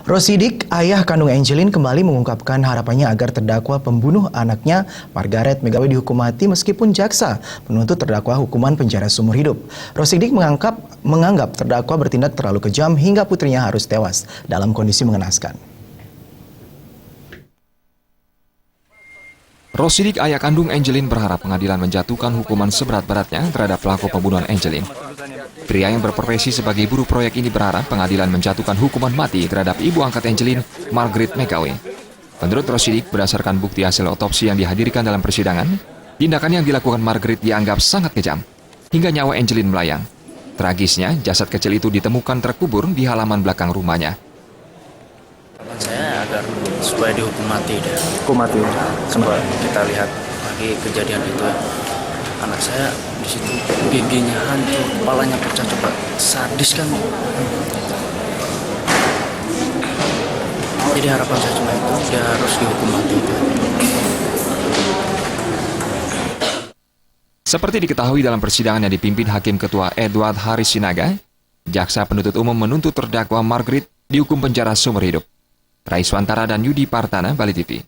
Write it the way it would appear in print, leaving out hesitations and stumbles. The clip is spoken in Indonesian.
Rosidik, ayah kandung Angelin, kembali mengungkapkan harapannya agar terdakwa pembunuh anaknya, Margaret Megawe, dihukum mati meskipun jaksa menuntut terdakwa hukuman penjara seumur hidup. Rosidik menganggap terdakwa bertindak terlalu kejam hingga putrinya harus tewas dalam kondisi mengenaskan. Rosidik, ayah kandung Angelin, berharap pengadilan menjatuhkan hukuman seberat-beratnya terhadap pelaku pembunuhan Angelin. Pria yang berprofesi sebagai buruh proyek ini berharap pengadilan menjatuhkan hukuman mati terhadap ibu angkat Angelin, Margaret Megawe. Menurut Rosidik, berdasarkan bukti hasil otopsi yang dihadirkan dalam persidangan, tindakan yang dilakukan Margaret dianggap sangat kejam, hingga nyawa Angelin melayang. Tragisnya, jasad kecil itu ditemukan terkubur di halaman belakang rumahnya. Saya agar supaya dihukum mati deh. Hukum mati. Coba kita lihat lagi kejadian itu. Anak saya di situ giginya hancur, kepalanya pecah, coba sadis kan. Jadi harapan saya cuma itu, dia harus dihukum mati. Seperti diketahui dalam persidangan yang dipimpin Hakim Ketua Edward Haris Sinaga, jaksa penuntut umum menuntut terdakwa Margaret dihukum penjara seumur hidup. Raiswantara dan Yudi Partana, Bali TV.